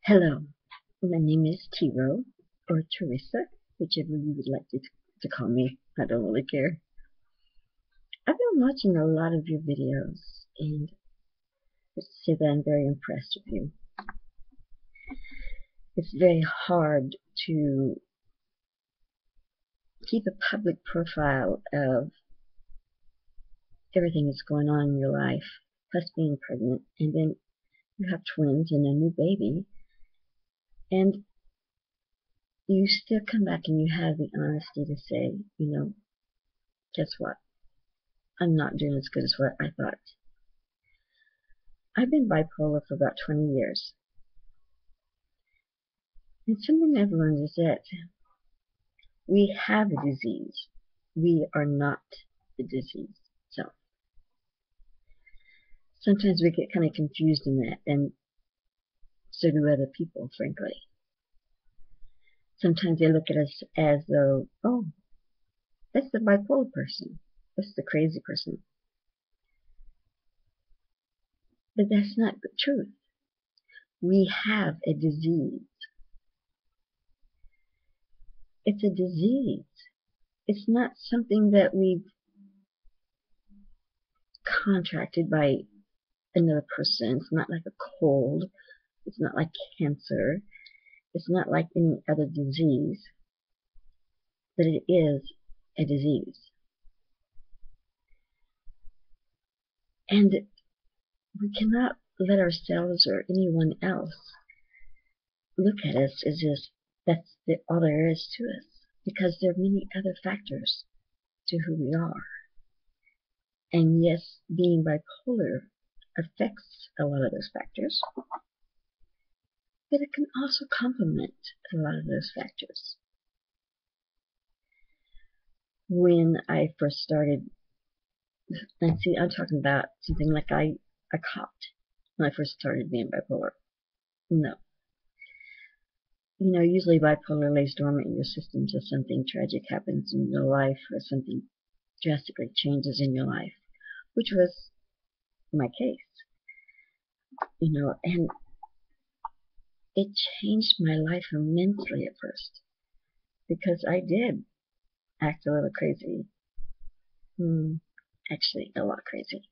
Hello, my name is Tiro, or Teresa, whichever you would like to call me. I don't really care. I've been watching a lot of your videos, and let's say that I'm very impressed with you. It's very hard to keep a public profile of everything that's going on in your life, plus being pregnant, and then you have twins and a new baby, and you still come back and you have the honesty to say, guess what? I'm not doing as good as what I thought. I've been bipolar for about 20 years. And something I've learned is that we have a disease. We are not the disease. So sometimes we get kind of confused in that, and so do other people, frankly. Sometimes they look at us as though, oh, that's the bipolar person. That's the crazy person. But that's not the truth. We have a disease. It's a disease. It's not something that we've contracted by another person. It's not like a cold. It's not like cancer. It's not like any other disease. But it is a disease. And we cannot let ourselves or anyone else look at us as if that's all there is to us. Because there are many other factors to who we are. And yes, being bipolar affects a lot of those factors, but it can also complement a lot of those factors. When I first started, and see, I'm talking about something like I caught when I first started being bipolar. No. Usually bipolar lays dormant in your system till something tragic happens in your life or something drastically changes in your life, which was my case. And it changed my life immensely at first, because I did act a little crazy. Actually, a lot crazy.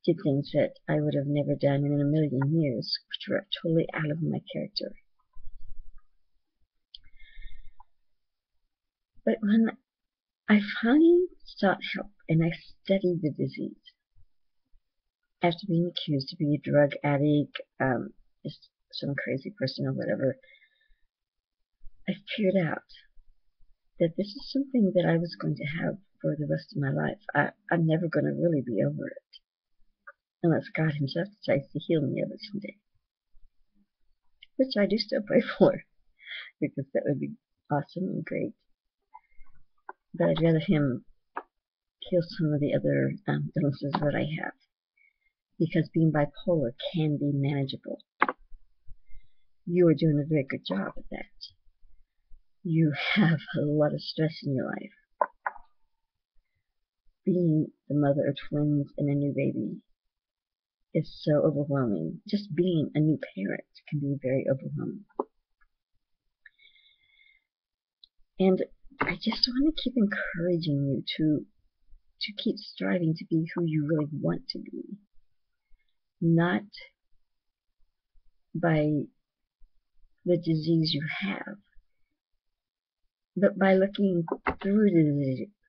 Did things that I would have never done in a million years, which were totally out of my character. But when I finally sought help and I studied the disease, after being accused to be a drug addict, just some crazy person or whatever, I figured out that this is something that I was going to have for the rest of my life. I'm never going to really be over it, unless God himself decides to heal me of it someday. Which I do still pray for, because that would be awesome and great. But I'd rather him heal some of the other illnesses that I have, because being bipolar can be manageable. You are doing a very good job at that. You have a lot of stress in your life. Being the mother of twins and a new baby is so overwhelming. Just being a new parent can be very overwhelming. And I just want to keep encouraging you to keep striving to be who you really want to be. Not by the disease you have, but by looking through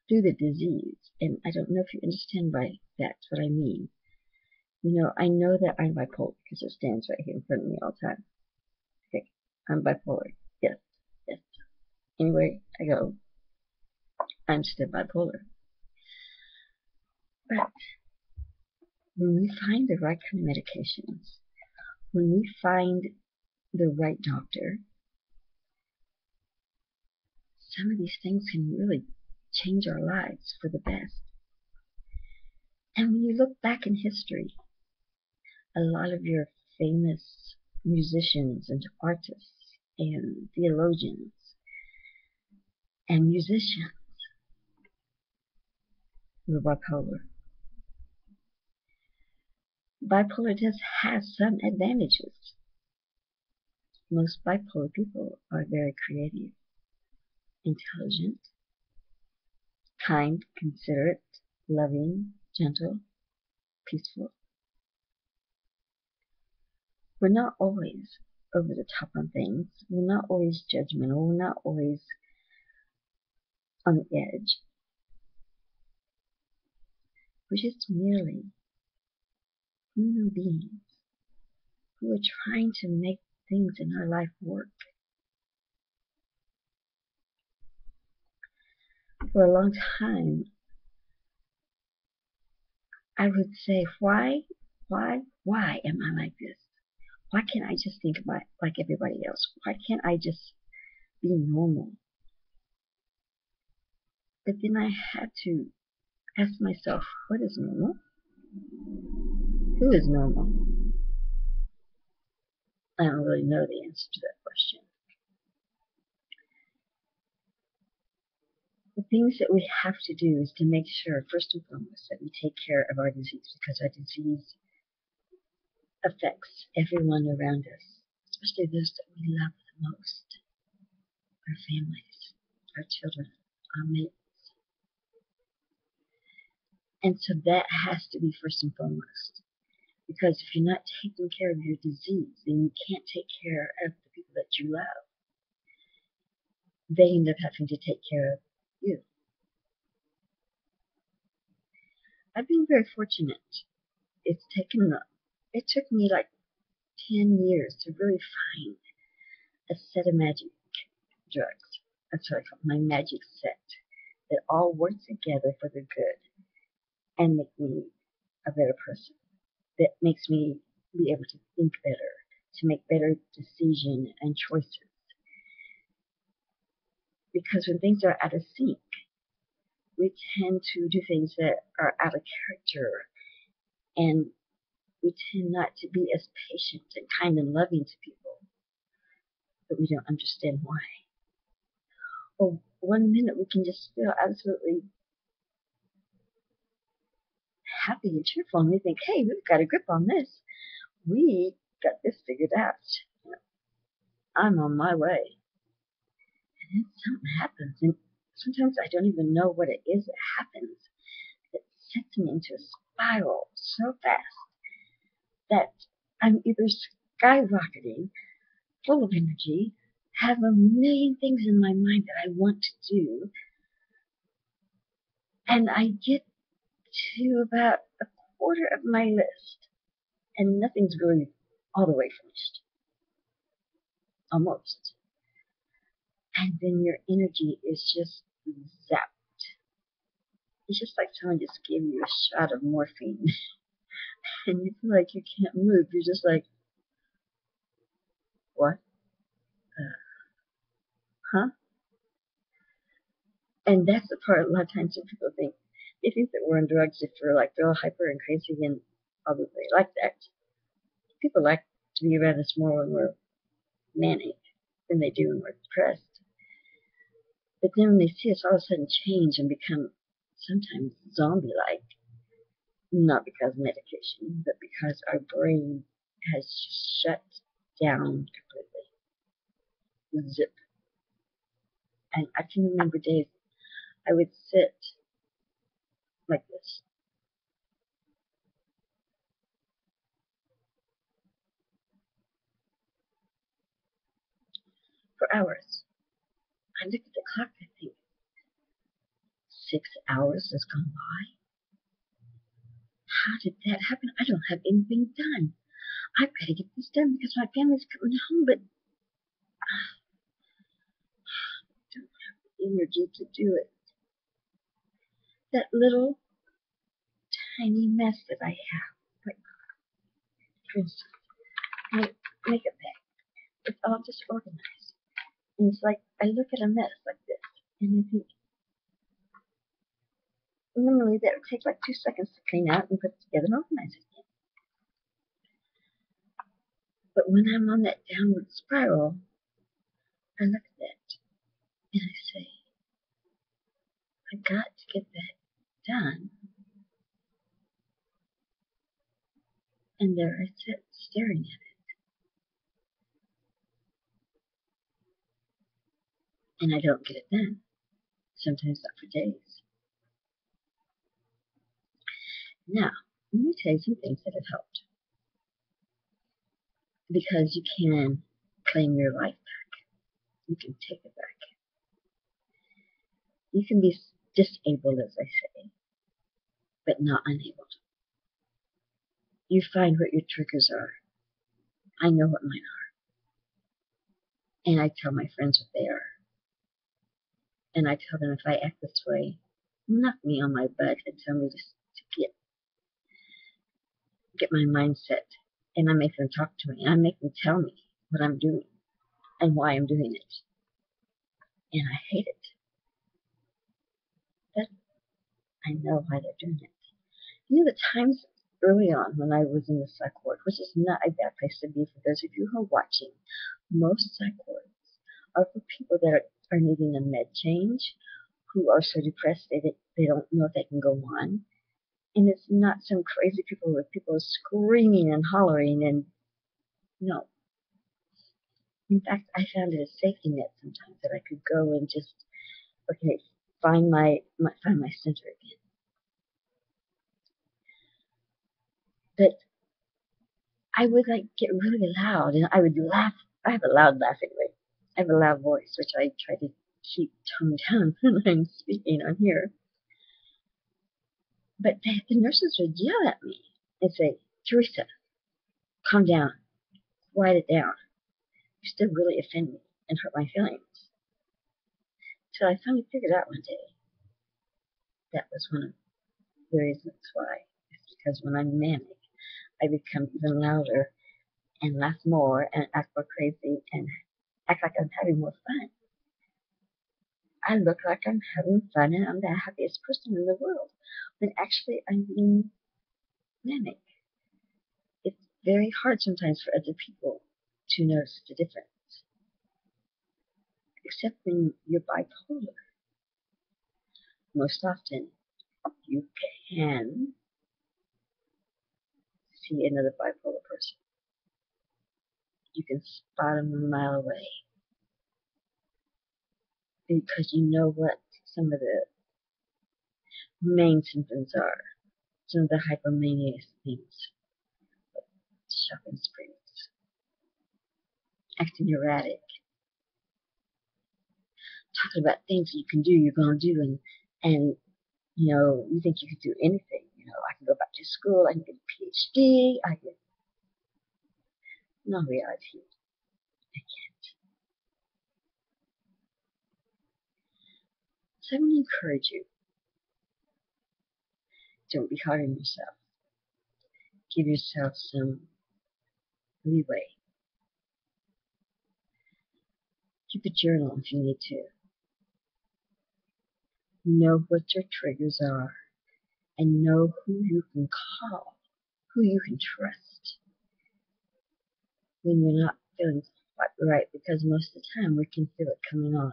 the disease. And I don't know if you understand by that's what I mean. I know that I'm bipolar because it stands right here in front of me all the time. Okay, I'm bipolar. Yes, yes. Anyway, I go, I'm still bipolar. But when we find the right kind of medications, when we find the right doctor, some of these things can really change our lives for the best. And when you look back in history, a lot of your famous musicians and artists and theologians and musicians were bipolar. Bipolar does have some advantages. Most bipolar people are very creative, intelligent, kind, considerate, loving, gentle, peaceful. We're not always over the top on things. We're not always judgmental. We're not always on the edge. We're just merely human beings who are trying to make things in our life work. For a long time, I would say, why am I like this? Why can't I just think about like everybody else? Why can't I just be normal? But then I had to ask myself, what is normal? Who is normal? I don't really know the answer to that question. The things that we have to do is to make sure, first and foremost, that we take care of our disease, because our disease affects everyone around us, especially those that we love the most, our families, our children, our mates. And so that has to be first and foremost. Because if you're not taking care of your disease, then you can't take care of the people that you love. They end up having to take care of you. I've been very fortunate. It took me like 10 years to really find a set of magic drugs. That's what I call my magic set. That all work together for the good and make me a better person. That makes me be able to think better, to make better decisions and choices. Because when things are out of sync, we tend to do things that are out of character, and we tend not to be as patient and kind and loving to people, but we don't understand why. Or 1 minute we can just feel absolutely happy and cheerful, and we think, hey, we've got a grip on this. We got this figured out. I'm on my way. And then something happens, and sometimes I don't even know what it is that happens. It sets me into a spiral so fast that I'm either skyrocketing, full of energy, have a million things in my mind that I want to do, and I get to about a quarter of my list, and nothing's really all the way finished. Almost. And then your energy is just zapped. It's just like someone just gave you a shot of morphine, and you feel like you can't move. You're just like, what? Huh? And that's the part a lot of times that people think. They think that we're on drugs if we're like real hyper and crazy, and although they like that. People like to be around us more when we're manic than they do when we're depressed. But then when they see us all of a sudden change and become sometimes zombie-like, not because of medication, but because our brain has just shut down completely. Zip. And I can remember days I would sit like this. For hours. I look at the clock, I think, 6 hours has gone by. How did that happen? I don't have anything done. I've got to get this done because my family's coming home, but I don't have the energy to do it. That little tiny mess that I have, like, for instance, my makeup bag, it's all disorganized. And it's like, I look at a mess like this, and I think, normally that would take like 2 seconds to clean out and put it together and organize it again. But when I'm on that downward spiral, I look at that and I say, I got to get that done. And there I sit staring at it. and I don't get it done. Sometimes not for days. Now, let me tell you some things that have helped. Because you can claim your life back. You can take it back. You can be disabled, as I say, but not unable. You find what your triggers are. I know what mine are. And I tell my friends what they are. And I tell them if I act this way, knock me on my butt and tell me to get my mindset. And I make them talk to me. And I make them tell me what I'm doing and why I'm doing it. And I hate it. But I know why they're doing it. You know, the times early on when I was in the psych ward, which is not a bad place to be for those of you who are watching, most psych wards are for people that are needing a med change, who are so depressed they don't know if they can go on. And it's not some crazy people where people are screaming and hollering and no. In fact, I found it a safety net sometimes that I could go and just, okay, find my center again. But I would get really loud and I would laugh. I have a loud laugh anyway. I have a loud voice, which I try to keep toned down when I'm speaking on here. But the nurses would yell at me and say, Teresa, calm down, quiet it down. You still really offend me and hurt my feelings. So I finally figured out one day that was one of the reasons why. It's because when I'm manic, I become even louder and laugh more and act more crazy and act like I'm having more fun. I look like I'm having fun and I'm the happiest person in the world, when actually I'm being manic. It's very hard sometimes for other people to notice the difference. Except when you're bipolar. Most often, you can see another bipolar person. You can spot them a mile away. Because you know what some of the main symptoms are. Some of the hypomania things. Shopping sprees. Acting erratic. Talking about things you can do, you're going to do, and you know, you think you could do anything. You know, I can go back to school, I can get a PhD, I can. No reality, I can't. So I'm going to encourage you. Don't be hard on yourself. Give yourself some leeway. Keep a journal if you need to. Know what your triggers are and know who you can call, who you can trust when you're not feeling quite right, because most of the time we can feel it coming on.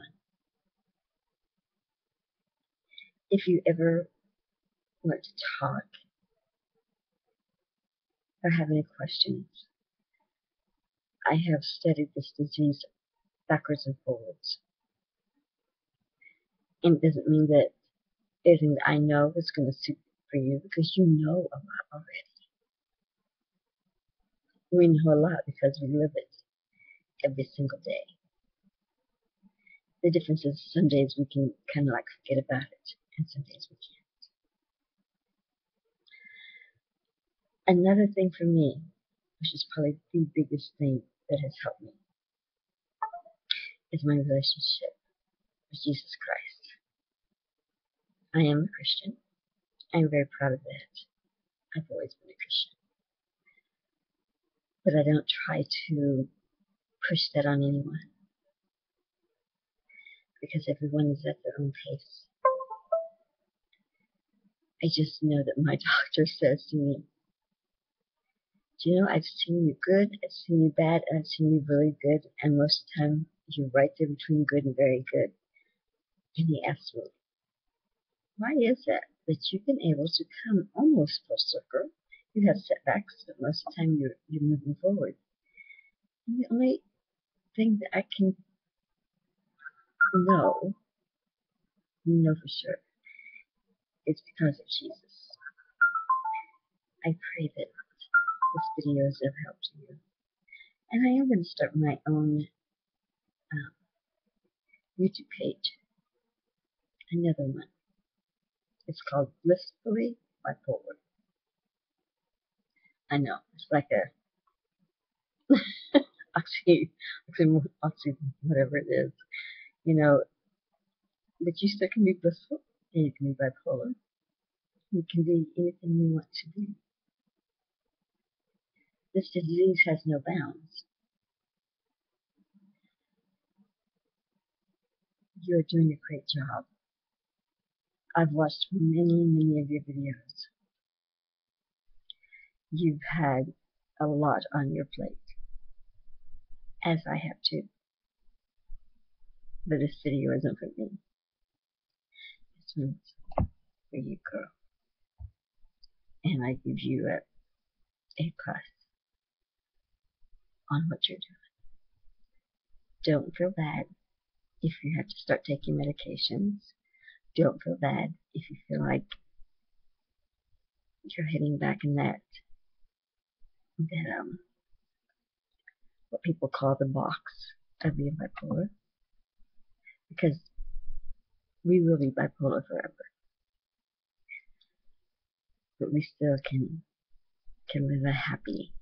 If you ever want to talk or have any questions, I have studied this disease backwards and forwards. And it doesn't mean that everything that I know is going to suit for you, because you know a lot already. We know a lot because we live it every single day. The difference is some days we can kind of forget about it, and some days we can't. Another thing for me, which is probably the biggest thing that has helped me, is my relationship with Jesus Christ. I am a Christian. I'm very proud of that. I've always been a Christian. But I don't try to push that on anyone, because everyone is at their own pace. I just know that my doctor says to me, do you know, I've seen you good, I've seen you bad, and I've seen you really good, and most of the time you're right there between good and very good. And he asked me, why is that you've been able to come almost full circle? You have setbacks, but most of the time you're moving forward. And the only thing that I can know for sure it's because of Jesus. I pray that this videos have helped you. And I am going to start my own YouTube page. Another one. It's called Blissfully Bipolar. I know, it's like a oxy, whatever it is, you know, but you still can be blissful, and you can be bipolar. You can be anything you want to be. This disease has no bounds. You're doing a great job. I've watched many of your videos. You've had a lot on your plate, as I have too. But this video isn't for me. This one's for you, girl. And I give you a plus on what you're doing. Don't feel bad if you have to start taking medications. Don't feel bad if you feel like you're hitting back in that what people call the box of being bipolar, because we will be bipolar forever, but we still can live a happy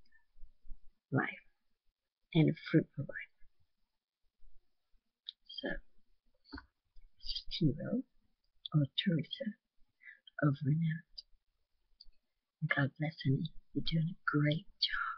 life and a fruitful life. So, this is Tiro or Teresa over and out. God bless, honey. You're doing a great job.